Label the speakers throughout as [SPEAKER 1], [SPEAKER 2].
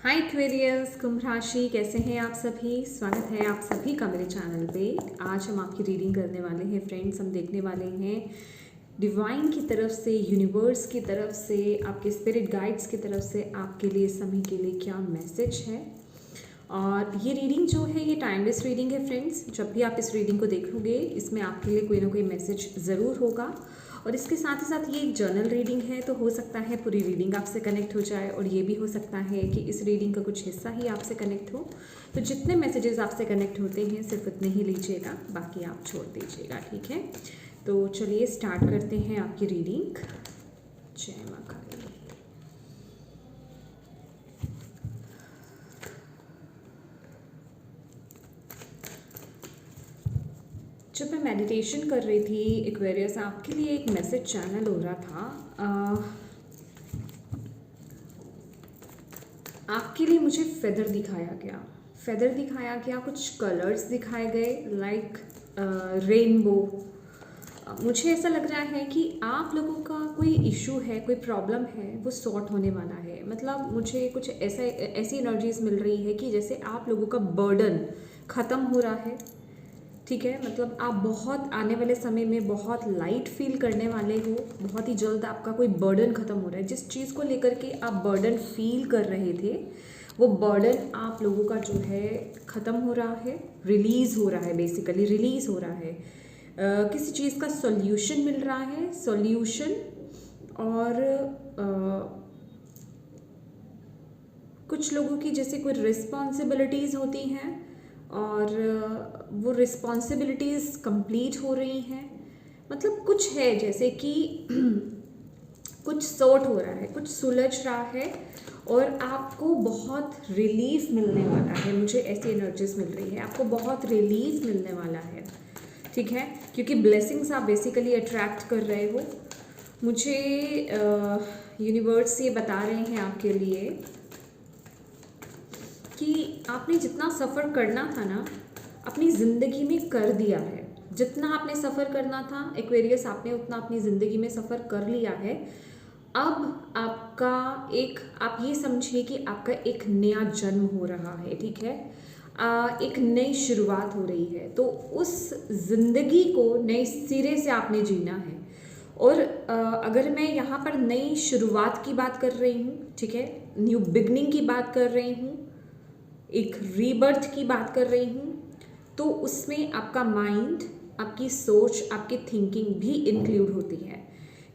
[SPEAKER 1] हाय Aquarius, कुंभ राशि, कैसे हैं आप सभी। स्वागत है आप सभी का मेरे चैनल पे। आज हम आपकी रीडिंग करने वाले हैं फ्रेंड्स। हम देखने वाले हैं डिवाइन की तरफ से, यूनिवर्स की तरफ से, आपके स्पिरिट गाइड्स की तरफ से आपके लिए समय के लिए क्या मैसेज है। और ये रीडिंग जो है ये टाइमलेस रीडिंग है फ्रेंड्स। जब भी आप इस रीडिंग को देखोगे इसमें आपके लिए कोई ना कोई मैसेज ज़रूर होगा। और इसके साथ ही साथ ये एक जर्नल रीडिंग है, तो हो सकता है पूरी रीडिंग आपसे कनेक्ट हो जाए और ये भी हो सकता है कि इस रीडिंग का कुछ हिस्सा ही आपसे कनेक्ट हो। तो जितने मैसेजेस आपसे कनेक्ट होते हैं सिर्फ उतने ही लीजिएगा, बाकी आप छोड़ दीजिएगा, ठीक है। तो चलिए स्टार्ट करते हैं आपकी रीडिंग। जय माँ काली। जब मैं मेडिटेशन कर रही थी एक्वेरियस, आपके लिए एक मैसेज चैनल हो रहा था। आपके लिए मुझे फेदर दिखाया गया, कुछ कलर्स दिखाए गए लाइक रेनबो। मुझे ऐसा लग रहा है कि आप लोगों का कोई इशू है, कोई प्रॉब्लम है, वो सॉर्ट होने वाला है। मतलब मुझे कुछ ऐसी एनर्जीज मिल रही है कि जैसे आप लोगों का बर्डन ख़त्म हो रहा है, ठीक है। मतलब आप बहुत आने वाले समय में बहुत लाइट फील करने वाले हो। बहुत ही जल्द आपका कोई बर्डन ख़त्म हो रहा है। जिस चीज़ को लेकर के आप बर्डन फील कर रहे थे, वो बर्डन आप लोगों का जो है ख़त्म हो रहा है, रिलीज़ हो रहा है, बेसिकली रिलीज़ हो रहा है। किसी चीज़ का सॉल्यूशन मिल रहा है, सॉल्यूशन। और कुछ लोगों की जैसे कोई रिस्पॉन्सिबिलिटीज़ होती हैं और वो रिस्पॉन्सिबिलिटीज़ कंप्लीट हो रही हैं। मतलब कुछ है जैसे कि कुछ सॉर्ट हो रहा है, कुछ सुलझ रहा है और आपको बहुत रिलीफ मिलने वाला है। मुझे ऐसी एनर्जीज मिल रही है, आपको बहुत रिलीफ मिलने वाला है, ठीक है। क्योंकि ब्लेसिंग्स आप बेसिकली अट्रैक्ट कर रहे हो। मुझे यूनिवर्स ये बता रहे हैं आपके लिए कि आपने जितना सफ़र करना था ना अपनी ज़िंदगी में कर दिया है। जितना आपने सफ़र करना था एक्वेरियस, आपने उतना अपनी ज़िंदगी में सफ़र कर लिया है। अब आपका आप ये समझिए कि आपका एक नया जन्म हो रहा है, ठीक है। एक नई शुरुआत हो रही है, तो उस ज़िंदगी को नए सिरे से आपने जीना है। और अगर मैं यहाँ पर नई शुरुआत की बात कर रही हूँ, ठीक है, न्यू बिगनिंग की बात कर रही हूँ, एक रीबर्थ की बात कर रही हूँ, तो उसमें आपका माइंड, आपकी सोच, आपकी थिंकिंग भी इंक्लूड होती है।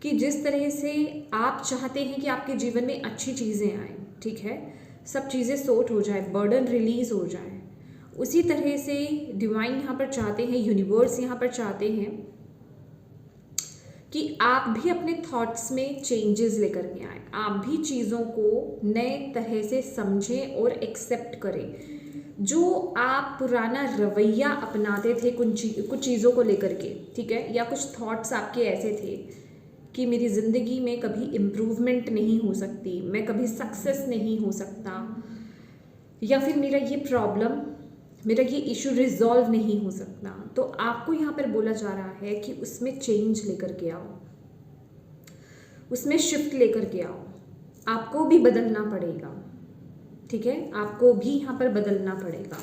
[SPEAKER 1] कि जिस तरह से आप चाहते हैं कि आपके जीवन में अच्छी चीज़ें आएँ, ठीक है, सब चीज़ें सॉर्ट हो जाए, बर्डन रिलीज़ हो जाए, उसी तरह से डिवाइन यहाँ पर चाहते हैं, यूनिवर्स यहाँ पर चाहते हैं कि आप भी अपने थॉट्स में चेंजेस लेकर के आए। आप भी चीज़ों को नए तरह से समझें और एक्सेप्ट करें। जो आप पुराना रवैया अपनाते थे कुछ चीज़ों को लेकर के, ठीक है, या कुछ थॉट्स आपके ऐसे थे कि मेरी ज़िंदगी में कभी इम्प्रूवमेंट नहीं हो सकती, मैं कभी सक्सेस नहीं हो सकता, या फिर मेरा ये इशू रिजॉल्व नहीं हो सकता, तो आपको यहाँ पर बोला जा रहा है कि उसमें चेंज लेकर के आओ, उसमें शिफ्ट लेकर के आओ। आपको भी बदलना पड़ेगा, ठीक है, आपको भी यहाँ पर बदलना पड़ेगा।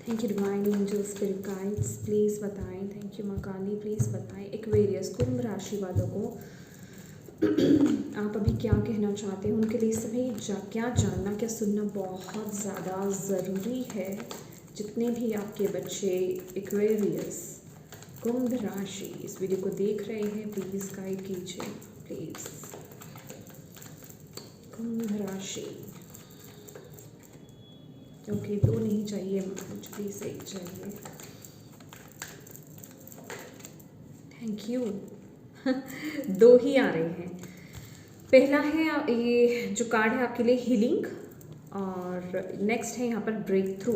[SPEAKER 1] Thank you divine angel spirit guides, please बताएं। थैंक यू माँ काली, प्लीज़ बताएं। एक्वेरियस कुंभ राशि वालों को आप अभी क्या कहना चाहते हैं, उनके लिए सभी क्या जानना, क्या सुनना बहुत ज़्यादा ज़रूरी है। जितने भी आपके बच्चे एक्वेरियस कुंभ राशि इस वीडियो को देख रहे हैं, प्लीज़ गाइड कीजिए, प्लीज़। कुंभ राशि, ओके, दो नहीं चाहिए मुझे, प्लीज़ एक चाहिए। थैंक यू दो ही आ रहे हैं। पहला है ये जो कार्ड है आपके लिए हीलिंग, और नेक्स्ट है यहाँ पर ब्रेक थ्रू।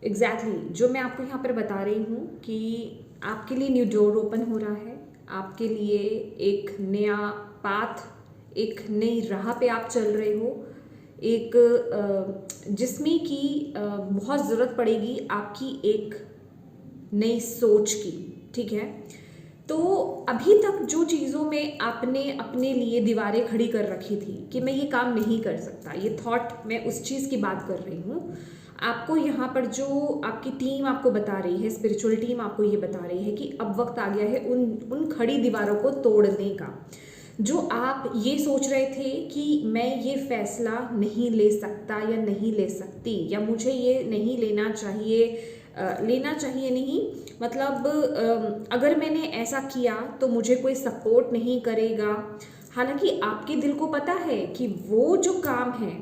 [SPEAKER 1] एग्जैक्टली जो मैं आपको यहाँ पर बता रही हूँ कि आपके लिए न्यू डोर ओपन हो रहा है, आपके लिए एक नया पाथ, एक नई राह पे आप चल रहे हो, एक जिसमें कि बहुत ज़रूरत पड़ेगी आपकी एक नई सोच की, ठीक है। तो अभी तक जो चीज़ों में आपने अपने लिए दीवारें खड़ी कर रखी थी कि मैं ये काम नहीं कर सकता, ये थॉट, मैं उस चीज़ की बात कर रही हूँ। आपको यहाँ पर जो आपकी टीम आपको बता रही है, स्पिरिचुअल टीम आपको ये बता रही है कि अब वक्त आ गया है उन खड़ी दीवारों को तोड़ने का। जो आप ये सोच रहे थे कि मैं ये फैसला नहीं ले सकता या नहीं ले सकती, या मुझे ये नहीं लेना चाहिए, लेना चाहिए नहीं, मतलब अगर मैंने ऐसा किया तो मुझे कोई सपोर्ट नहीं करेगा। हालांकि आपके दिल को पता है कि वो जो काम है,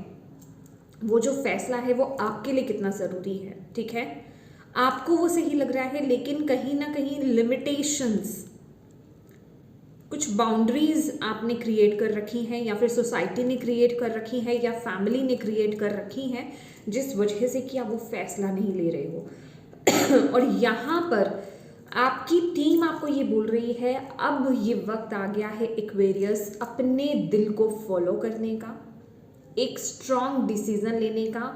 [SPEAKER 1] वो जो फैसला है, वो आपके लिए कितना ज़रूरी है, ठीक है। आपको वो सही लग रहा है, लेकिन कहीं ना कहीं लिमिटेशंस, कुछ बाउंड्रीज आपने क्रिएट कर रखी हैं, या फिर सोसाइटी ने क्रिएट कर रखी है, या फैमिली ने क्रिएट कर रखी हैं, जिस वजह से कि आप वो फैसला नहीं ले रहे हो। और यहाँ पर आपकी टीम आपको ये बोल रही है, अब ये वक्त आ गया है एक्वेरियस, अपने दिल को फॉलो करने का, एक स्ट्रॉन्ग डिसीजन लेने का,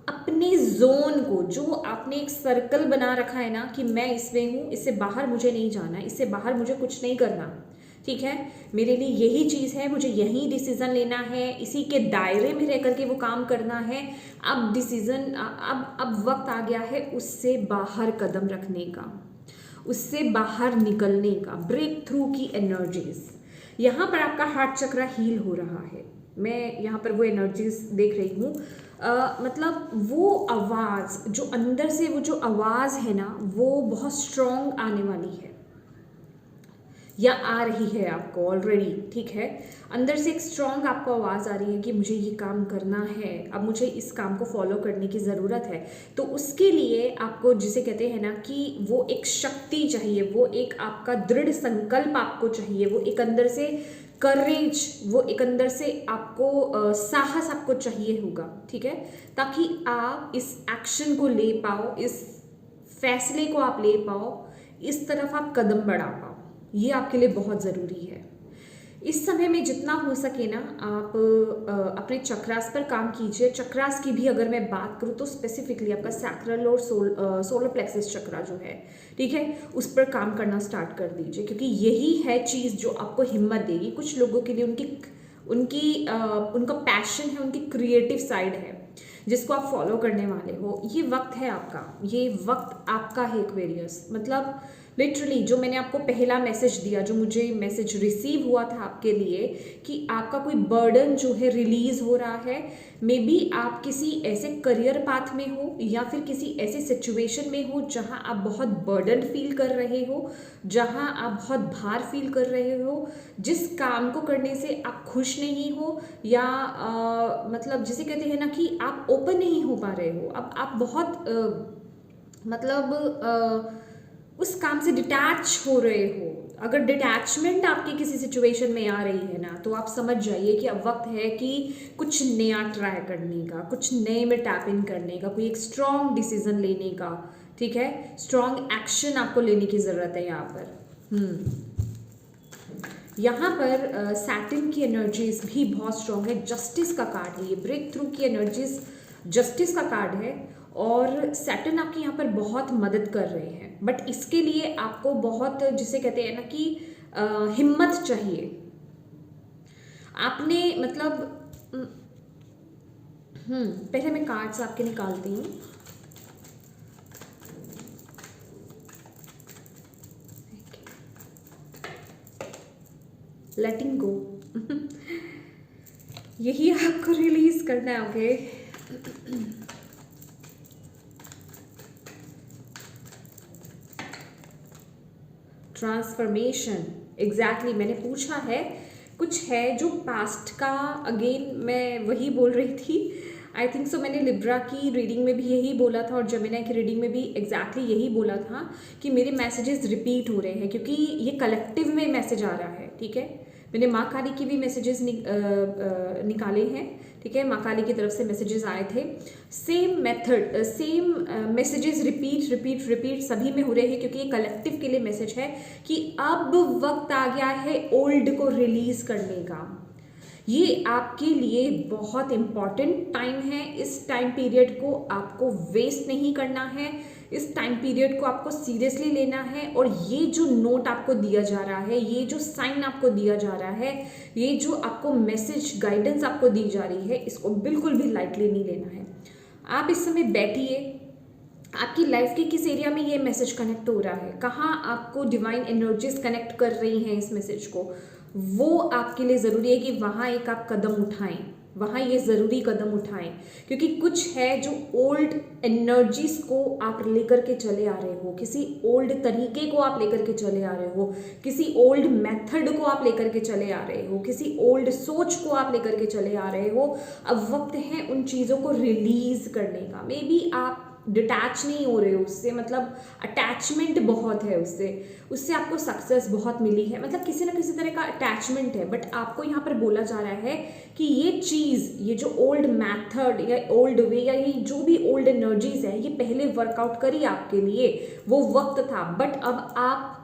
[SPEAKER 1] अपने जोन को, जो आपने एक सर्कल बना रखा है ना कि मैं इसमें हूँ, इससे बाहर मुझे नहीं जाना, इससे बाहर मुझे कुछ नहीं करना, ठीक है, मेरे लिए यही चीज़ है, मुझे यही डिसीज़न लेना है, इसी के दायरे में रह करके वो काम करना है। अब डिसीज़न, अब वक्त आ गया है उससे बाहर कदम रखने का, उससे बाहर निकलने का, ब्रेक थ्रू की एनर्जीज। यहाँ पर आपका हार्ट चक्र हील हो रहा है, मैं यहाँ पर वो एनर्जीज देख रही हूँ। मतलब वो आवाज़ जो अंदर से, वो जो आवाज़ है ना, वो बहुत स्ट्रॉन्ग आने वाली है, या आ रही है आपको ऑलरेडी, ठीक है। अंदर से एक स्ट्रॉन्ग आपको आवाज़ आ रही है कि मुझे ये काम करना है, अब मुझे इस काम को फॉलो करने की ज़रूरत है। तो उसके लिए आपको, जिसे कहते हैं ना कि वो एक शक्ति चाहिए, वो एक आपका दृढ़ संकल्प आपको चाहिए, वो एक अंदर से करेज, वो एक अंदर से आपको साहस आपको चाहिए होगा, ठीक है, ताकि आप इस एक्शन को ले पाओ, इस फैसले को आप ले पाओ, इस तरफ आप कदम बढ़ा पाओ। ये आपके लिए बहुत ज़रूरी है। इस समय में जितना हो सके ना, आप अपने चक्रास पर काम कीजिए। चक्रास की भी अगर मैं बात करूँ तो स्पेसिफिकली आपका सैक्रल और सोलर प्लेक्सस चक्रा जो है, ठीक है, उस पर काम करना स्टार्ट कर दीजिए, क्योंकि यही है चीज़ जो आपको हिम्मत देगी। कुछ लोगों के लिए उनका पैशन है, उनकी क्रिएटिव साइड है, जिसको आप फॉलो करने वाले हो। ये वक्त है आपका, ये वक्त आपका है एक्वेरियस। मतलब लिटरली जो मैंने आपको पहला मैसेज दिया, जो मुझे मैसेज रिसीव हुआ था आपके लिए कि आपका कोई बर्डन जो है रिलीज हो रहा है, मे बी आप किसी ऐसे करियर पाथ में हो, या फिर किसी ऐसे सिचुएशन में हो जहां आप बहुत बर्डन फील कर रहे हो, जहां आप बहुत भार फील कर रहे हो, जिस काम को करने से आप खुश नहीं हो, या मतलब जिसे कहते हैं ना कि आप ओपन नहीं हो पा रहे हो। अब आप बहुत उस काम से डिटैच हो रहे हो। अगर डिटैचमेंट आपकी किसी सिचुएशन में आ रही है ना, तो आप समझ जाइए कि अब वक्त है कि कुछ नया ट्राई करने का, कुछ नए में टैप इन करने का, कोई एक स्ट्रॉन्ग डिसीजन लेने का, ठीक है, स्ट्रॉन्ग एक्शन आपको लेने की ज़रूरत है यहाँ पर। यहाँ पर सैटर्न की एनर्जीज भी बहुत स्ट्रॉन्ग है। जस्टिस का कार्ड है ये, ब्रेक थ्रू की एनर्जीज जस्टिस का कार्ड है, और सैटर्न आपकी यहाँ पर बहुत मदद कर रहे हैं। बट इसके लिए आपको बहुत, जिसे कहते हैं ना कि हिम्मत चाहिए। आपने मतलब पहले मैं कार्ड्स आपके निकालती हूँ। लेटिंग गो यही आपको रिलीज करना है, ओके। ट्रांसफॉर्मेशन, एग्जैक्टली मैंने पूछा है, कुछ है जो पास्ट का, अगेन मैं वही बोल रही थी। आई थिंक सो मैंने लिब्रा की रीडिंग में भी यही बोला था, और जेमिनी की रीडिंग में भी एग्जैक्टली यही बोला था कि मेरे मैसेजेस रिपीट हो रहे हैं, क्योंकि ये कलेक्टिव में मैसेज आ रहा है, ठीक है। मैंने माँ काली की भी मैसेजेस निकाले हैं, ठीक है, माँ काली की तरफ से मैसेजेस आए थे। Same method, same messages repeat सभी में हो रहे हैं, क्योंकि ये कलेक्टिव के लिए मैसेज है कि अब वक्त आ गया है ओल्ड को रिलीज करने का। ये आपके लिए बहुत इम्पॉर्टेंट टाइम है। इस टाइम पीरियड को आपको वेस्ट नहीं करना है। इस टाइम पीरियड को आपको सीरियसली लेना है, और ये जो नोट आपको दिया जा रहा है, ये जो साइन आपको दिया जा रहा है, ये जो आपको मैसेज गाइडेंस आपको दी जा रही है, इसको बिल्कुल भी लाइटली नहीं लेना है। आप इस समय बैठिए, आपकी लाइफ के किस एरिया में ये मैसेज कनेक्ट हो रहा है, कहाँ आपको डिवाइन एनर्जीज कनेक्ट कर रही हैं इस मैसेज को, वो आपके लिए ज़रूरी है कि वहाँ एक आप कदम उठाएं, वहाँ ये ज़रूरी कदम उठाएं, क्योंकि कुछ है जो ओल्ड एनर्जीज को आप लेकर के चले आ रहे हो, किसी ओल्ड तरीके को आप लेकर के चले आ रहे हो, किसी ओल्ड मेथड को आप लेकर के चले आ रहे हो, किसी ओल्ड सोच को आप लेकर के चले आ रहे हो। अब वक्त है उन चीज़ों को रिलीज करने का। मे बी आप डिटैच नहीं हो रहे हो उससे, मतलब अटैचमेंट बहुत है उससे आपको सक्सेस बहुत मिली है, मतलब किसी ना किसी तरह का अटैचमेंट है, बट आपको यहाँ पर बोला जा रहा है कि ये चीज़, ये जो ओल्ड मेथड या ओल्ड वे या ये जो भी ओल्ड एनर्जीज है, ये पहले वर्कआउट करी आपके लिए, वो वक्त था, बट अब आप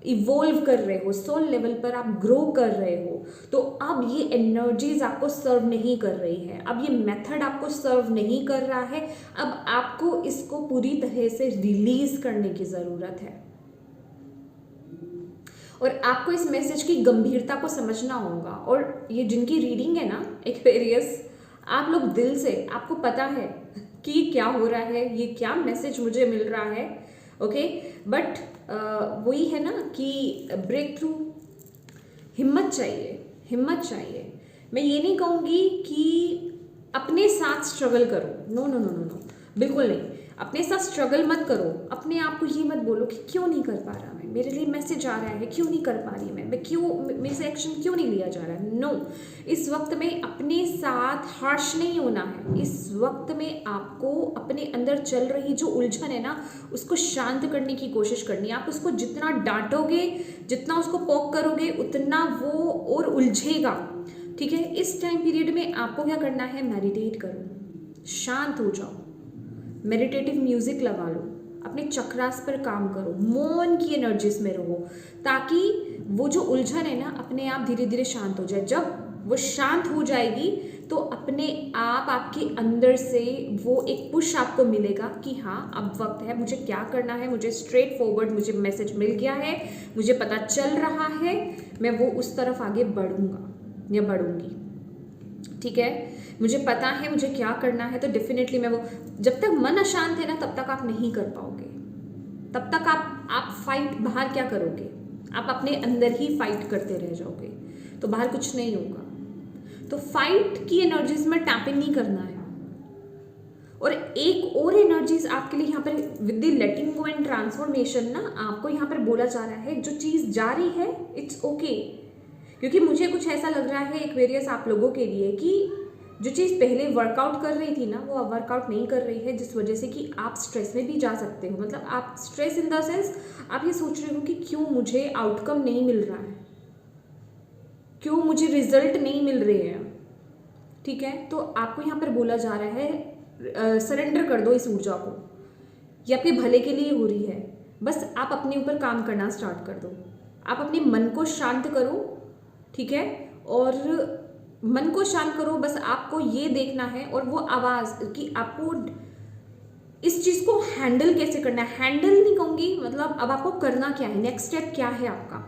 [SPEAKER 1] इवोल्व कर रहे हो, सोल लेवल पर आप ग्रो कर रहे हो, तो अब ये एनर्जीज आपको सर्व नहीं कर रही है, अब ये मेथड आपको सर्व नहीं कर रहा है, अब आपको इसको पूरी तरह से रिलीज करने की ज़रूरत है। और आपको इस मैसेज की गंभीरता को समझना होगा। और ये जिनकी रीडिंग है ना एक्वेरियस, आप लोग दिल से, आपको पता है कि क्या हो रहा है, ये क्या मैसेज मुझे मिल रहा है, ओके, बट वही है ना कि ब्रेक थ्रू, हिम्मत चाहिए। मैं ये नहीं कहूँगी कि अपने साथ स्ट्रगल करो, no no no no no, बिल्कुल नहीं, अपने साथ स्ट्रगल मत करो। अपने आप को ये मत बोलो कि क्यों नहीं कर पा रहा मैं, मेरे लिए मैसेज आ रहा है, क्यों नहीं कर पा रही मैं क्यों, मेरे से एक्शन क्यों नहीं लिया जा रहा है। नो, इस वक्त में अपने साथ हार्श नहीं होना है। इस वक्त में आपको अपने अंदर चल रही जो उलझन है ना, उसको शांत करने की कोशिश करनी है। आप उसको जितना डांटोगे, जितना उसको पोक करोगे, उतना वो और उलझेगा, ठीक है। इस टाइम पीरियड में आपको क्या करना है, मेडिटेट करो, शांत हो जाओ, मेडिटेटिव म्यूजिक लगा लो, अपने चक्रास पर काम करो, मौन की एनर्जीज में रहो, ताकि वो जो उलझन है ना अपने आप धीरे धीरे शांत हो जाए। जब वो शांत हो जाएगी तो अपने आप आपके अंदर से वो एक पुश आपको मिलेगा कि हाँ अब वक्त है, मुझे क्या करना है, मुझे स्ट्रेट फॉरवर्ड, मुझे मैसेज मिल गया है, मुझे पता चल रहा है, मैं वो उस तरफ आगे बढ़ूंगा या बढ़ूंगी, ठीक है। मुझे पता है मुझे क्या करना है, तो डेफिनेटली मैं वो, जब तक मन अशांत है ना तब तक आप नहीं कर पाओगे, तब तक आप फाइट बाहर क्या करोगे, आप अपने अंदर ही फाइट करते रह जाओगे, तो बाहर कुछ नहीं होगा। तो फाइट की एनर्जीज में टैपिंग नहीं करना है। और एक और एनर्जीज आपके लिए यहाँ पर with the letting go and transformation ना, आपको यहाँ पर बोला जा रहा है जो चीज़ जा रही है इट्स ओके, क्योंकि मुझे कुछ ऐसा लग रहा है एक्वेरियस आप लोगों के लिए कि जो चीज़ पहले वर्कआउट कर रही थी ना वो अब वर्कआउट नहीं कर रही है, जिस वजह से कि आप स्ट्रेस में भी जा सकते हो। मतलब आप स्ट्रेस इन द सेंस आप ये सोच रहे हो कि क्यों मुझे आउटकम नहीं मिल रहा है, क्यों मुझे रिजल्ट नहीं मिल रहे हैं, ठीक है। तो आपको यहाँ पर बोला जा रहा है सरेंडर कर दो इस ऊर्जा को, ये आपके भले के लिए हो रही है, बस आप अपने ऊपर काम करना स्टार्ट कर दो, आप अपने मन को शांत करो, ठीक है। और मन को शांत करो, बस आपको ये देखना है और वो आवाज़ कि आपको इस चीज़ को हैंडल कैसे करना है। हैंडल नहीं कहूँगी, मतलब अब आपको करना क्या है, नेक्स्ट स्टेप क्या है आपका,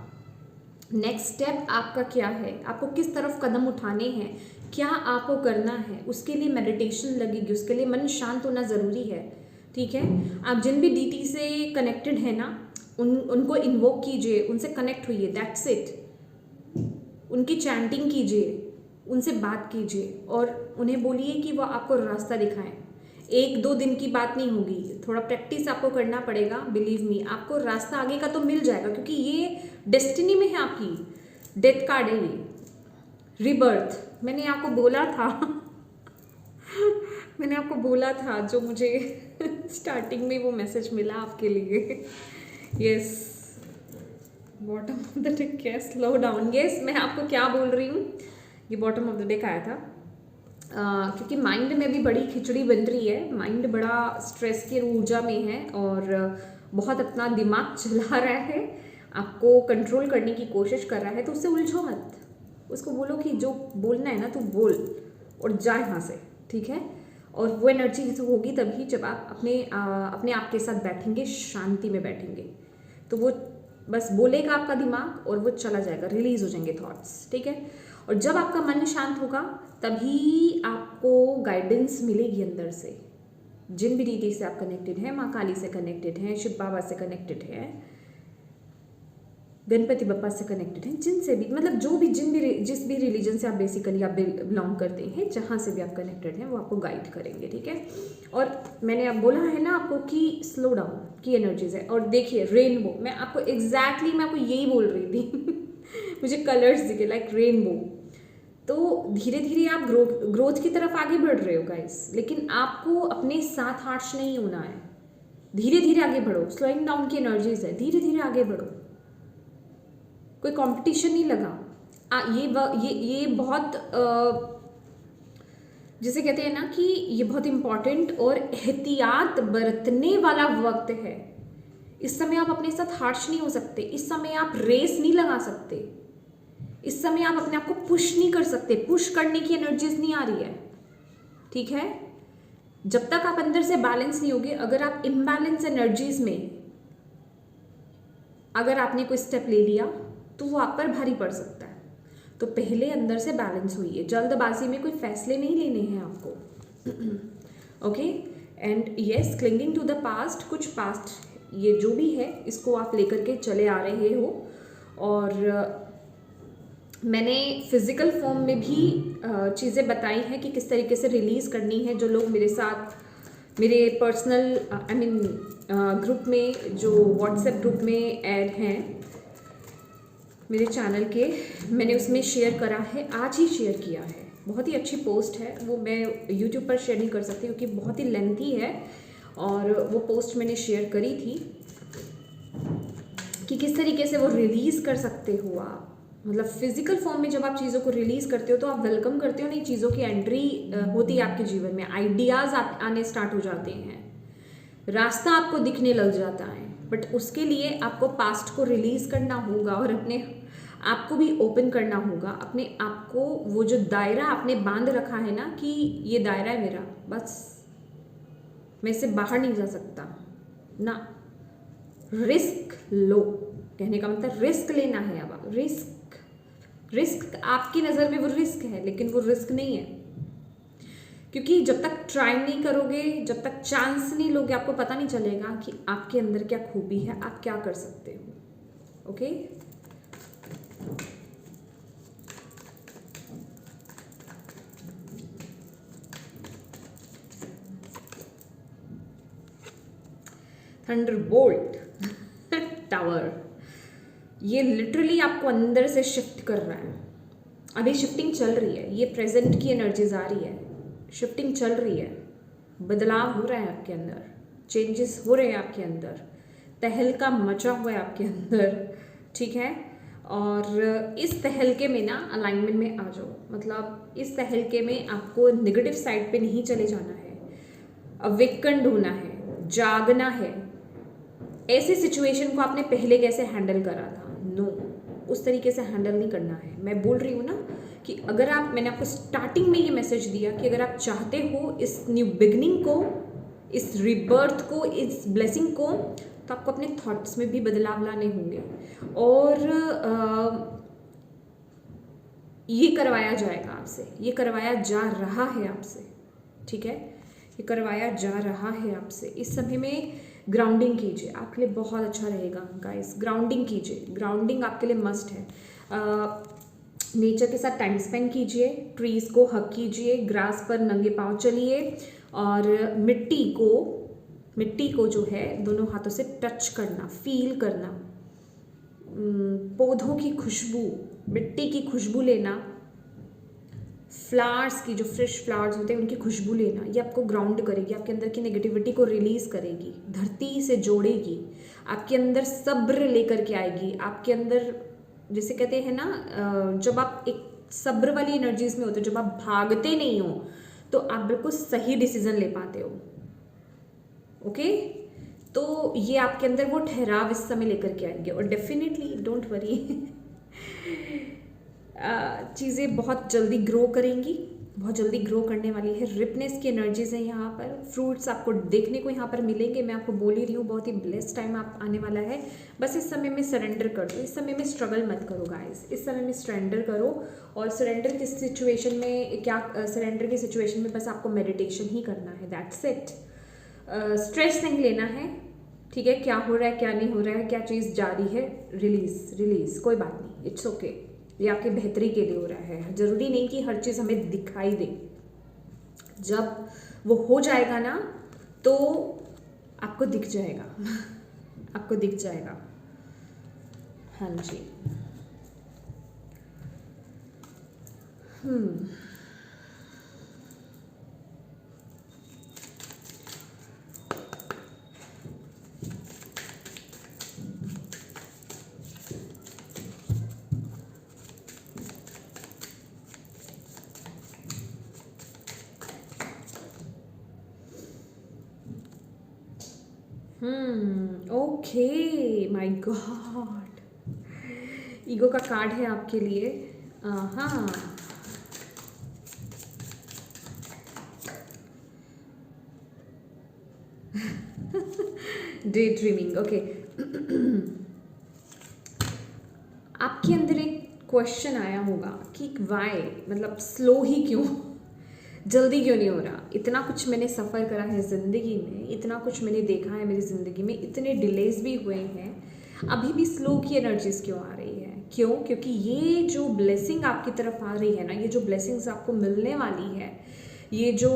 [SPEAKER 1] नेक्स्ट स्टेप आपका क्या है, आपको किस तरफ कदम उठाने हैं, क्या आपको करना है, उसके लिए मेडिटेशन लगेगी, उसके लिए मन शांत होना ज़रूरी है, ठीक है। आप जिन भी डीटी से कनेक्टेड है ना उनको इन्वोक कीजिए, उनसे कनेक्ट होइए, दैट्स इट। उनकी चैंटिंग कीजिए, उनसे बात कीजिए और उन्हें बोलिए कि वो आपको रास्ता दिखाएं। 1-2 दिन की बात नहीं होगी, थोड़ा प्रैक्टिस आपको करना पड़ेगा, बिलीव मी, आपको रास्ता आगे का तो मिल जाएगा, क्योंकि ये डेस्टिनी में है आपकी, डेथ कार्ड है ये, रिबर्थ। मैंने आपको बोला था मैंने आपको बोला था जो मुझे स्टार्टिंग में वो मैसेज मिला आपके लिए। Yes, bottom of the deck, yes, slow down, yes, मैं आपको क्या बोल रही हूँ, ये बॉटम ऑफ द डेक आया था क्योंकि माइंड में भी बड़ी खिचड़ी बन रही है, माइंड बड़ा स्ट्रेस की ऊर्जा में है और बहुत अपना दिमाग चला रहा है, आपको कंट्रोल करने की कोशिश कर रहा है, तो उससे उलझो मत, उसको बोलो कि जो बोलना है ना तू बोल और जा यहाँ से, ठीक है। और वो एनर्जी होगी तभी जब आप अपने आप के साथ बैठेंगे, शांति में बैठेंगे। तो वो बस बोलेगा आपका दिमाग और वो चला जाएगा, रिलीज हो जाएंगे थॉट्स, ठीक है। और जब आपका मन शांत होगा तभी आपको गाइडेंस मिलेगी अंदर से। जिन भी रीति से आप कनेक्टेड हैं, माँ काली से कनेक्टेड हैं, शिव बाबा से कनेक्टेड हैं, गणपति बप्पा से कनेक्टेड हैं, जिनसे भी मतलब जिस भी रिलीजन से आप बेसिकली आप बिलोंग करते हैं, जहाँ से भी आप कनेक्टेड हैं, वो आपको गाइड करेंगे, ठीक है। और मैंने अब बोला है ना आपको कि स्लो डाउन की एनर्जीज है। और देखिए रेनबो, मैं आपको यही बोल रही थी मुझे कलर्स दिखे लाइक रेनबो। तो धीरे धीरे आप ग्रोथ की तरफ आगे बढ़ रहे हो गाइस, लेकिन आपको अपने साथ हार्श नहीं होना है। धीरे धीरे आगे बढ़ो, स्लोइंग डाउन की एनर्जीज है, धीरे धीरे आगे बढ़ो, कोई कंपटीशन नहीं लगा। ये बहुत जिसे कहते हैं ना कि ये बहुत इंपॉर्टेंट और एहतियात बरतने वाला वक्त है। इस समय आप अपने साथ हार्श नहीं हो सकते, इस समय आप रेस नहीं लगा सकते, इस समय आप अपने आप को पुश नहीं कर सकते, पुश करने की एनर्जीज नहीं आ रही है, ठीक है। जब तक आप अंदर से बैलेंस नहीं होगे, अगर आप इम्बैलेंस एनर्जीज में अगर आपने कोई स्टेप ले लिया तो वो आप पर भारी पड़ सकता है। तो पहले अंदर से बैलेंस हुई है, जल्दबाजी में कोई फैसले नहीं लेने हैं आपको। Okay, and yes, clinging to the past, कुछ पास्ट ये जो भी है इसको आप लेकर के चले आ रहे हो। और मैंने फिजिकल फॉर्म में भी चीज़ें बताई हैं कि किस तरीके से रिलीज़ करनी है। जो लोग मेरे साथ मेरे पर्सनल ग्रुप में, जो व्हाट्सएप ग्रुप में ऐड हैं मेरे चैनल के, मैंने उसमें शेयर करा है, आज ही शेयर किया है। बहुत ही अच्छी पोस्ट है, वो मैं यूट्यूब पर शेयर नहीं कर सकती क्योंकि बहुत ही लेंथी है। और वो पोस्ट मैंने शेयर करी थी कि किस तरीके से वो रिलीज़ कर सकते हो आप। मतलब फिजिकल फॉर्म में जब आप चीज़ों को रिलीज़ करते हो तो आप वेलकम करते हो, नई चीज़ों की एंट्री होती है आपके जीवन में, आइडियाज़ आने स्टार्ट हो जाते हैं, रास्ता आपको दिखने लग जाता है। बट उसके लिए आपको पास्ट को रिलीज़ करना होगा और अपने आप को भी ओपन करना होगा। अपने आप को, वो जो दायरा आपने बांध रखा है ना कि ये दायरा है मेरा, बस मैं इससे बाहर नहीं जा सकता ना। रिस्क लो, कहने का मतलब रिस्क लेना है। अब आप रिस्क आपकी नज़र में वो रिस्क है, लेकिन वो रिस्क नहीं है, क्योंकि जब तक ट्राई नहीं करोगे, जब तक चांस नहीं लोगे, आपको पता नहीं चलेगा कि आपके अंदर क्या खूबी है, आप क्या कर सकते हो। ओके, थंडरबोल्ट टावर, ये लिटरली आपको अंदर से शिफ्ट कर रहा है। अभी शिफ्टिंग चल रही है, ये प्रेजेंट की एनर्जीज आ रही है, शिफ्टिंग चल रही है, बदलाव हो रहा है आपके अंदर, चेंजेस हो रहे हैं आपके अंदर, तहलका मचा हुआ है आपके अंदर, ठीक है। और इस तहलके में ना अलाइनमेंट में आ जाओ। मतलब इस तहलके में आपको नेगेटिव साइड पे नहीं चले जाना है, अवेकन्ड होना है, जागना है। ऐसे सिचुएशन को आपने पहले कैसे हैंडल करा था, नो, उस तरीके से हैंडल नहीं करना है। मैं बोल रही हूँ ना कि अगर आप, मैंने आपको स्टार्टिंग में ये मैसेज दिया कि अगर आप चाहते हो इस न्यू बिगनिंग को, इस रिबर्थ को, इस ब्लेसिंग को, तो आपको अपने थॉट्स में भी बदलाव लाने होंगे। और ये करवाया जाएगा आपसे, ये करवाया जा रहा है आपसे, ठीक है, ये करवाया जा रहा है आपसे। इस समय में ग्राउंडिंग कीजिए, आपके लिए बहुत अच्छा रहेगा गाइस। ग्राउंडिंग कीजिए, ग्राउंडिंग आपके लिए मस्ट है। नेचर के साथ टाइम स्पेंड कीजिए, ट्रीज़ को हग कीजिए, ग्रास पर नंगे पांव चलिए, और मिट्टी को जो है दोनों हाथों से टच करना, फील करना, पौधों की खुशबू, मिट्टी की खुशबू लेना, फ्लावर्स की, जो फ्रेश फ्लावर्स होते हैं उनकी खुशबू लेना, ये आपको ग्राउंड करेगी, आपके अंदर की नेगेटिविटी को रिलीज़ करेगी, धरती से जोड़ेगी, आपके अंदर सब्र लेकर के आएगी। आपके अंदर, जैसे कहते हैं ना, जब आप एक सब्र वाली एनर्जीज में होते हो, जब आप भागते नहीं हो, तो आप बिल्कुल सही डिसीजन ले पाते हो। ओके, तो ये आपके अंदर वो ठहराव इस समय लेकर के आएंगे। और डेफिनेटली डोंट वरी, चीज़ें बहुत जल्दी ग्रो करेंगी, बहुत जल्दी ग्रो करने वाली है। रिपनेस की एनर्जीज हैं यहाँ पर, फ्रूट्स आपको देखने को यहाँ पर मिलेंगे। मैं आपको बोल ही रही हूँ, बहुत ही ब्लेस्ड टाइम आप आने वाला है। बस इस समय में सरेंडर कर दो, इस समय में स्ट्रगल मत करो गाइस, इस समय में सरेंडर करो। और सरेंडर की सिचुएशन में क्या, सरेंडर की सिचुएशन में बस आपको मेडिटेशन ही करना है, दैट्स इट। स्ट्रेस नहीं लेना है, ठीक है, क्या हो रहा है क्या नहीं हो रहा है, क्या चीज़ जारी है, रिलीज रिलीज, कोई बात नहीं, इट्स ओके। ये आपकी बेहतरी के लिए हो रहा है। ज़रूरी नहीं कि हर चीज़ हमें दिखाई दे, जब वो हो जाएगा ना तो आपको दिख जाएगा आपको दिख जाएगा। हाँ जी। ओके, माय गॉड, ईगो का कार्ड है आपके लिए। हाँ, डे ड्रीमिंग, ओके। आपके अंदर एक क्वेश्चन आया होगा कि वाई, मतलब स्लो ही क्यों, जल्दी क्यों नहीं हो रहा। इतना कुछ मैंने सफ़र करा है ज़िंदगी में, इतना कुछ मैंने देखा है मेरी ज़िंदगी में, इतने डिलेज भी हुए हैं, अभी भी स्लो की एनर्जीज क्यों आ रही है, क्यों? क्योंकि ये जो ब्लेसिंग आपकी तरफ आ रही है ना, ये जो ब्लेसिंग्स आपको मिलने वाली है, ये जो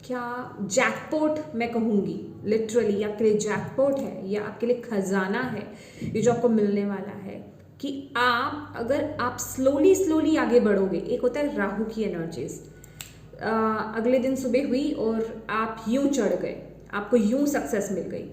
[SPEAKER 1] क्या जैकपॉट मैं कहूँगी, लिटरली आपके लिए जैकपॉट है, या आपके लिए खजाना है ये जो आपको मिलने वाला है। कि आप अगर आप स्लोली आगे बढ़ोगे, एक होता है राहु की एनर्जीज, अगले दिन सुबह हुई और आप यूं चढ़ गए, आपको यूं सक्सेस मिल गई,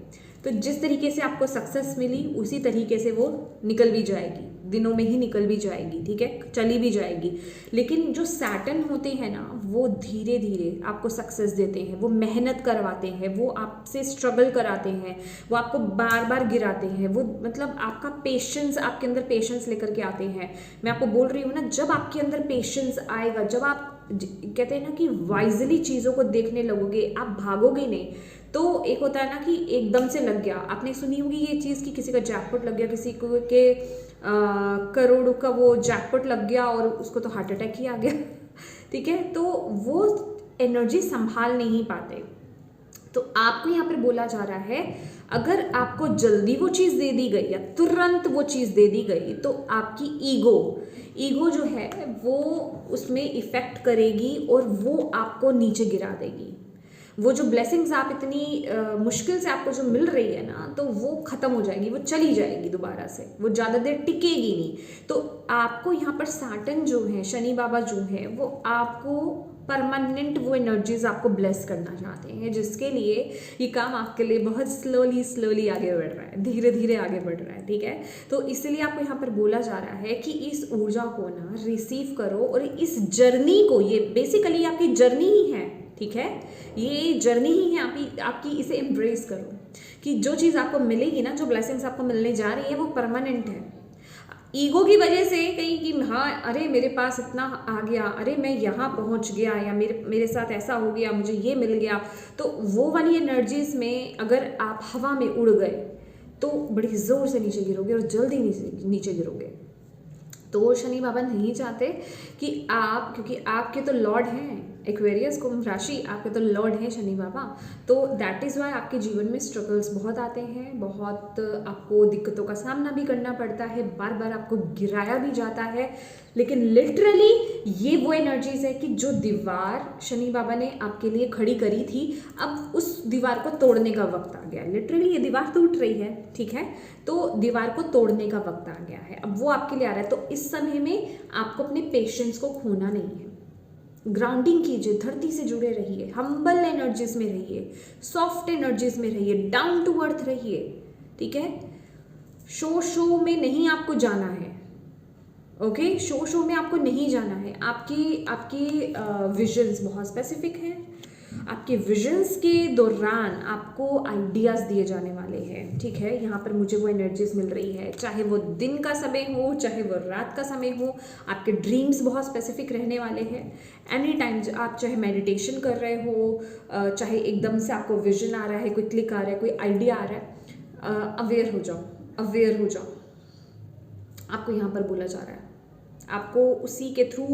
[SPEAKER 1] तो जिस तरीके से आपको सक्सेस मिली उसी तरीके से वो निकल भी जाएगी, दिनों में ही निकल भी जाएगी, ठीक है, चली भी जाएगी। लेकिन जो सैटर्न होते हैं ना, वो धीरे धीरे आपको सक्सेस देते हैं, वो मेहनत करवाते हैं, वो आपसे स्ट्रगल कराते हैं, वो आपको बार बार गिराते हैं, वो मतलब आपका पेशेंस, आपके अंदर पेशेंस लेकर के आते हैं। मैं आपको बोल रही हूँ ना, जब आपके अंदर पेशेंस आएगा, जब आप कहते हैं ना कि वाइजली चीज़ों को देखने लगोगे, आप भागोगे नहीं। तो एक होता है ना कि एकदम से लग गया, आपने सुनी होगी ये चीज़ कि किसी का जैकपॉट लग गया, किसी को के करोड़ों का वो जैकपॉट लग गया और उसको तो हार्ट अटैक ही आ गया ठीक है, तो वो एनर्जी संभाल नहीं पाते। तो आपको यहाँ पर बोला जा रहा है, अगर आपको जल्दी वो चीज़ दे दी गई या तुरंत वो चीज़ दे दी गई, तो आपकी ईगो जो है वो उसमें इफ़ेक्ट करेगी और वो आपको नीचे गिरा देगी। वो जो ब्लेसिंग्स आप इतनी मुश्किल से आपको जो मिल रही है ना, तो वो ख़त्म हो जाएगी, वो चली जाएगी दोबारा से, वो ज़्यादा देर टिकेगी नहीं। तो आपको यहाँ पर सैटर्न जो है, शनि बाबा जो है, वो आपको परमानेंट वो एनर्जीज आपको ब्लेस करना चाहते हैं, जिसके लिए ये काम आपके लिए बहुत स्लोली आगे बढ़ रहा है, धीरे धीरे आगे बढ़ रहा है, ठीक है। तो इसलिए आपको यहाँ पर बोला जा रहा है कि इस ऊर्जा को ना रिसीव करो और इस जर्नी को, ये बेसिकली आपकी जर्नी ही है, ठीक है, ये जर्नी ही है आपकी, इसे एम्ब्रेस करो कि जो चीज़ आपको मिलेगी ना, जो ब्लेसिंग्स आपको मिलने जा रही है, वो परमानेंट है। ईगो की वजह से कहीं कि हाँ, अरे मेरे पास इतना आ गया, अरे मैं यहाँ पहुँच गया, या मेरे साथ ऐसा हो गया, मुझे ये मिल गया, तो वो वाली एनर्जीज में अगर आप हवा में उड़ गए तो बड़ी ज़ोर से नीचे गिरोगे और जल्दी नीचे गिरोगे। तो शनि बाबा नहीं चाहते कि आप, क्योंकि आपके तो लॉर्ड हैं, एक्वेरियस कुंभ राशि, आपके तो लॉर्ड हैं शनि बाबा, तो दैट इज़ वाई आपके जीवन में स्ट्रगल्स बहुत आते हैं, बहुत आपको दिक्कतों का सामना भी करना पड़ता है, बार बार आपको गिराया भी जाता है। लेकिन लिटरली ये वो एनर्जीज है कि जो दीवार शनि बाबा ने आपके लिए खड़ी करी थी, अब उस दीवार को तोड़ने का वक्त आ गया। लिटरली ये दीवार टूट रही है, ठीक है, तो दीवार को तोड़ने का वक्त आ गया है, अब वो आपके लिए आ रहा है। तो इस समय में आपको अपने पेशेंस को खोना नहीं है, ग्राउंडिंग कीजिए, धरती से जुड़े रहिए, हम्बल एनर्जीज में रहिए, सॉफ्ट एनर्जीज में रहिए, डाउन टू अर्थ रहिए, ठीक है। शो में नहीं आपको जाना है, ओके, शो में आपको नहीं जाना है। आपकी विजन्स बहुत स्पेसिफिक हैं, आपके विजन्स के दौरान आपको आइडियाज़ दिए जाने वाले हैं, ठीक है। यहाँ पर मुझे वो एनर्जीज मिल रही है, चाहे वो दिन का समय हो चाहे वो रात का समय हो। आपके ड्रीम्स बहुत स्पेसिफिक रहने वाले हैं। एनी टाइम आप चाहे मेडिटेशन कर रहे हो, चाहे एकदम से आपको विजन आ रहा है, कोई क्लिक आ रहा है, कोई आइडिया आ रहा है, अवेयर हो जाओ, अवेयर हो जाओ। आपको यहाँ पर बोला जा रहा है, आपको उसी के थ्रू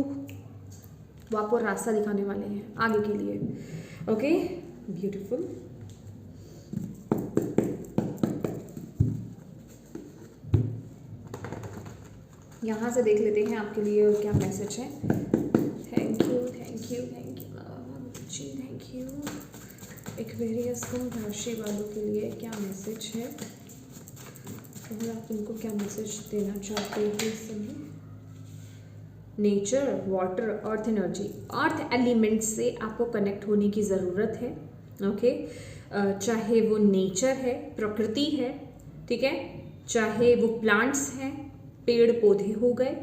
[SPEAKER 1] वो आपको रास्ता दिखाने वाले हैं आगे के लिए। Okay, beautiful. यहाँ से देख लेते हैं आपके लिए और क्या मैसेज है। Thank you, thank you, thank you जी, थैंक यू। एक्वेरियस कुंभ राशि वालों के लिए क्या मैसेज है और आप उनको क्या मैसेज देना चाहते हो इस समय। Nature, water, earth energy, earth element से आपको कनेक्ट होने की ज़रूरत है। ओके, चाहे वो नेचर है, प्रकृति है, ठीक है, चाहे वो प्लांट्स हैं, पेड़ पौधे हो गए,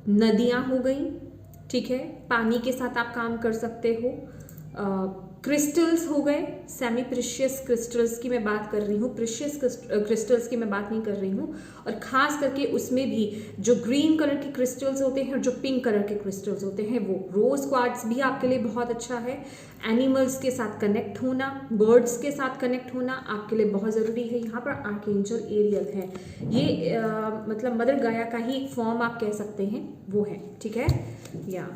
[SPEAKER 1] नदियाँ हो गई, ठीक है, पानी के साथ आप काम कर सकते हो, क्रिस्टल्स हो गए, सेमी प्रेशियस क्रिस्टल्स की मैं बात कर रही हूँ, प्रेशियस क्रिस्टल्स की मैं बात नहीं कर रही हूँ। और ख़ास करके उसमें भी जो ग्रीन कलर के क्रिस्टल्स होते हैं और जो पिंक कलर के क्रिस्टल्स होते हैं, वो रोज़ क्वार्ट्स भी आपके लिए बहुत अच्छा है। एनिमल्स के साथ कनेक्ट होना, बर्ड्स के साथ कनेक्ट होना आपके लिए बहुत ज़रूरी है। यहाँ पर आर्कएंजल एरियल है, ये मतलब मदर गाया का ही एक फॉर्म आप कह सकते हैं, वो है, ठीक है। या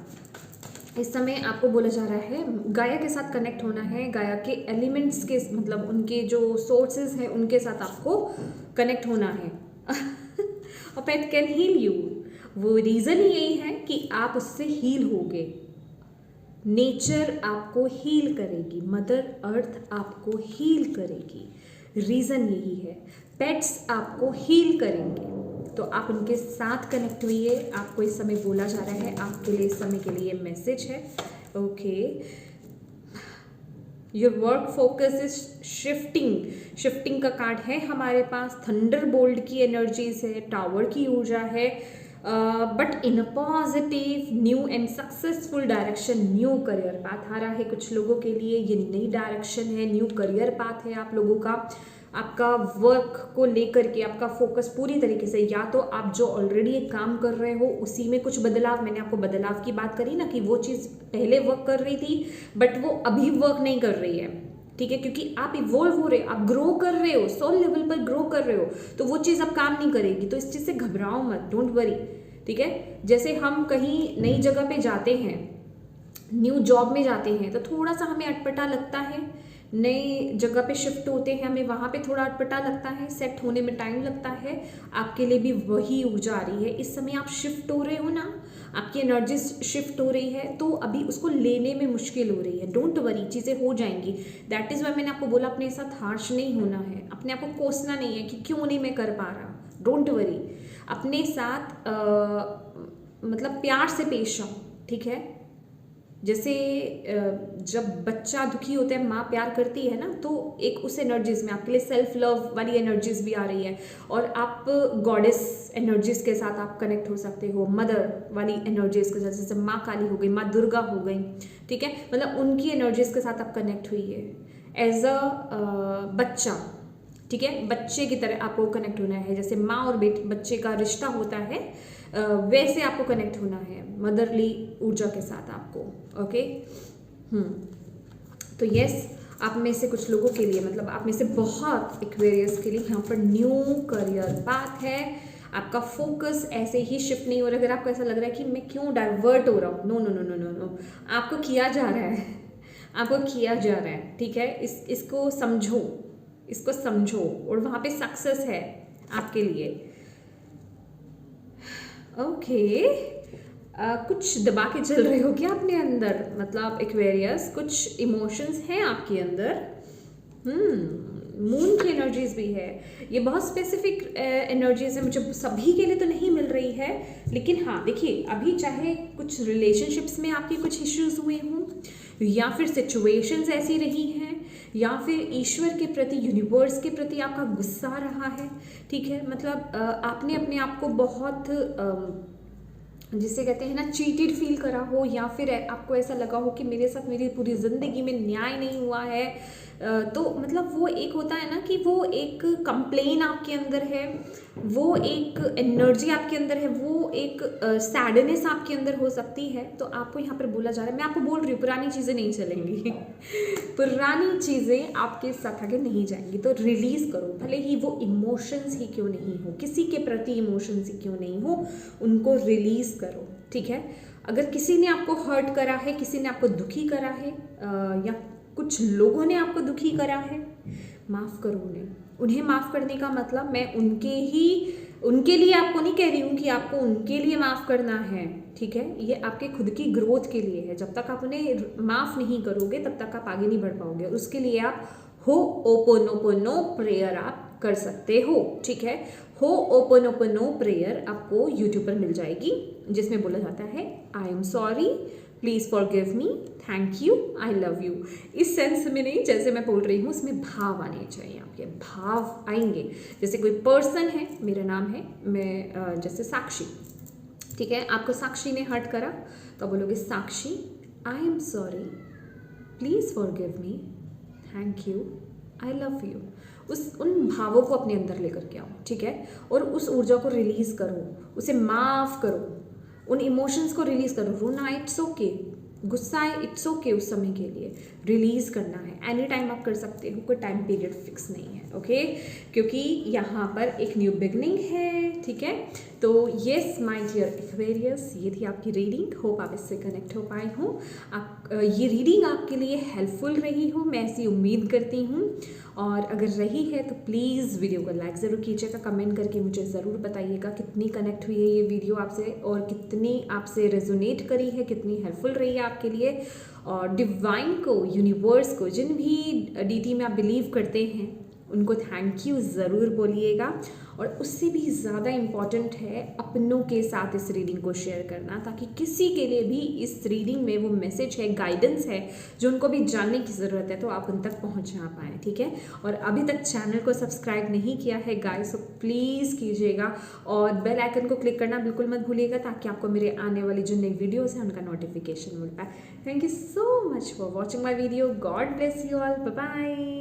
[SPEAKER 1] इस समय आपको बोला जा रहा है गाया के साथ कनेक्ट होना है, गाया के एलिमेंट्स के मतलब उनके जो सोर्सेज हैं उनके साथ आपको कनेक्ट होना है। और पेट कैन हील यू, वो रीज़न यही है कि आप उससे हील होगे। नेचर आपको हील करेगी, मदर अर्थ आपको हील करेगी, रीज़न यही है। पेट्स आपको हील करेंगे, तो आप उनके साथ कनेक्ट हुइए। आपको इस समय बोला जा रहा है, आपके लिए इस समय के लिए मैसेज है। Okay, your work focus is shifting, shifting का कार्ड है हमारे पास। थंडर बोल्ट की एनर्जीज है, टावर की ऊर्जा है, but in a positive new and successful direction. New career path आ रहा है कुछ लोगों के लिए, ये नई डायरेक्शन है, न्यू करियर पाथ है आप लोगों का। आपका वर्क को लेकर के आपका फोकस पूरी तरीके से, या तो आप जो ऑलरेडी एक काम कर रहे हो उसी में कुछ बदलाव, मैंने आपको बदलाव की बात करी ना कि वो चीज़ पहले वर्क कर रही थी बट वो अभी वर्क नहीं कर रही है, ठीक है, क्योंकि आप इवॉल्व हो रहे हो, आप ग्रो कर रहे हो, सोल लेवल पर ग्रो कर रहे हो, तो वो चीज़ अब काम नहीं करेगी। तो इस चीज़ से घबराओ मत, डोंट वरी, ठीक है। जैसे हम कहीं नई जगह पे जाते हैं, न्यू जॉब में जाते हैं, तो थोड़ा सा हमें अटपटा लगता है, नई जगह पे शिफ्ट होते हैं, हमें वहाँ पे थोड़ा अटपटा लगता है, सेट होने में टाइम लगता है। आपके लिए भी वही ऊर्जा आ रही है। इस समय आप शिफ्ट हो रहे हो ना, आपकी एनर्जी शिफ्ट हो रही है, तो अभी उसको लेने में मुश्किल हो रही है। डोंट वरी, चीज़ें हो जाएंगी। दैट इज़ वाई मैंने आपको बोला अपने साथ हार्श नहीं होना है, अपने आप को कोसना नहीं है कि क्यों नहीं मैं कर पा रहा। डोंट वरी, अपने साथ मतलब प्यार से पेश आओ, ठीक है। जैसे जब बच्चा दुखी होता है, माँ प्यार करती है ना, तो एक उस एनर्जीज में आपके लिए सेल्फ लव वाली एनर्जीज भी आ रही है। और आप गॉडेस एनर्जीज के साथ आप कनेक्ट हो सकते हो, मदर वाली एनर्जीज के साथ, जैसे माँ काली हो गई, माँ दुर्गा हो गई, ठीक है, मतलब उनकी एनर्जीज के साथ आप कनेक्ट हुई है एज अ बच्चा, ठीक है, बच्चे की तरह आपको कनेक्ट होना है। जैसे माँ और बच्चे का रिश्ता होता है, वैसे आपको कनेक्ट होना है मदरली ऊर्जा के साथ आपको। ओके, तो यस, आप में से कुछ लोगों के लिए, मतलब आप में से बहुत एक्वेरियस के लिए यहाँ पर न्यू करियर पाथ है। आपका फोकस ऐसे ही शिफ्ट नहीं हो रहा। अगर आपको ऐसा लग रहा है कि मैं क्यों डाइवर्ट हो रहा हूँ, no no no no no no, आपको किया जा रहा है, आपको किया जा रहा है, ठीक है। इसको समझो, इसको समझो, और वहाँ पे सक्सेस है आपके लिए। ओके, कुछ दबा के चल रहे हो क्या अपने अंदर, मतलब एक्वेरियस कुछ इमोशंस हैं आपके अंदर। मून की एनर्जीज भी है, ये बहुत स्पेसिफिक एनर्जीज है, मुझे सभी के लिए तो नहीं मिल रही है, लेकिन हाँ देखिए, अभी चाहे कुछ रिलेशनशिप्स में आपके कुछ इश्यूज हुए हों, या फिर सिचुएशंस ऐसी रही हैं, या फिर ईश्वर के प्रति, यूनिवर्स के प्रति आपका गुस्सा रहा है, ठीक है, मतलब आपने अपने आप को बहुत जिसे कहते हैं ना चीटेड फील करा हो, या फिर आपको ऐसा लगा हो कि मेरे साथ मेरी पूरी ज़िंदगी में न्याय नहीं हुआ है, तो मतलब वो एक होता है ना कि वो एक कंप्लेन आपके अंदर है, वो एक एनर्जी आपके अंदर है, वो एक सैडनेस आपके अंदर हो सकती है। तो आपको यहाँ पर बोला जा रहा है, मैं आपको बोल रही हूँ पुरानी चीज़ें नहीं चलेंगी पुरानी चीज़ें आपके साथ आगे नहीं जाएंगी। तो रिलीज़ करो, भले ही वो इमोशंस ही क्यों नहीं हो, किसी के प्रति इमोशंस ही क्यों नहीं हो, उनको रिलीज़ करो, ठीक है। अगर किसी ने आपको हर्ट करा है, किसी ने आपको दुखी करा है, या कुछ लोगों ने आपको दुखी करा है, माफ़ करो उन्हें माफ़ करने का मतलब मैं उनके लिए आपको नहीं कह रही हूँ कि आपको उनके लिए माफ़ करना है, ठीक है। ये आपके खुद की ग्रोथ के लिए है। जब तक आप उन्हें माफ़ नहीं करोगे तब तक आप आगे नहीं बढ़ पाओगे। उसके लिए आप होपोनोपोनो प्रेयर आप कर सकते हो, ठीक है। होपोनोपोनो प्रेयर आपको यूट्यूब पर मिल जाएगी, जिसमें बोला जाता है आई am sorry, please forgive me, thank you, I love you. इस सेंस में नहीं, जैसे मैं बोल रही हूँ उसमें भाव आने चाहिए, आपके भाव आएंगे। जैसे कोई पर्सन है, मेरा नाम है, मैं जैसे साक्षी, ठीक है, आपको साक्षी ने हर्ट करा तो बोलोगे Sakshi I am sorry, please forgive me, thank you, I love you. उन भावों को अपने अंदर लेकर के आओ, ठीक है, और उस ऊर्जा को रिलीज़ करो, उसे माफ़ करो, उन इमोशंस को रिलीज़ करो। रोना इट्स ओके, गुस्सा है इट्स ओके, उस समय के लिए रिलीज़ करना है। एनी टाइम आप कर सकते हो, कोई टाइम पीरियड फिक्स नहीं है, ओके, क्योंकि यहाँ पर एक न्यू बिगनिंग है, ठीक है। तो येस माय डियर एक्वेरियस, ये थी आपकी रीडिंग। होप आप इससे कनेक्ट हो पाए हो। ये रीडिंग आपके लिए हेल्पफुल रही हो, मैं ऐसी उम्मीद करती हूँ। और अगर रही है तो प्लीज़ वीडियो को लाइक ज़रूर कीजिएगा, कमेंट करके मुझे ज़रूर बताइएगा कितनी कनेक्ट हुई है ये वीडियो आपसे, और कितनी आपसे रेजोनेट करी है, कितनी हेल्पफुल रही है आपके लिए। और डिवाइन को, यूनिवर्स को, जिन भी डीटी में आप बिलीव करते हैं उनको थैंक यू ज़रूर बोलिएगा। और उससे भी ज़्यादा इम्पॉर्टेंट है अपनों के साथ इस रीडिंग को शेयर करना, ताकि किसी के लिए भी इस रीडिंग में वो मैसेज है, गाइडेंस है जो उनको भी जानने की ज़रूरत है, तो आप उन तक पहुंचा पाएँ, ठीक है। और अभी तक चैनल को सब्सक्राइब नहीं किया है गाइस, तो प्लीज़ कीजिएगा, और बेल आइकन को क्लिक करना बिल्कुल मत भूलिएगा, ताकि आपको मेरे आने वाली जो नई वीडियोज़ हैं उनका नोटिफिकेशन मिल पाए। Thank you so much for watching my video. God bless you all, bye bye.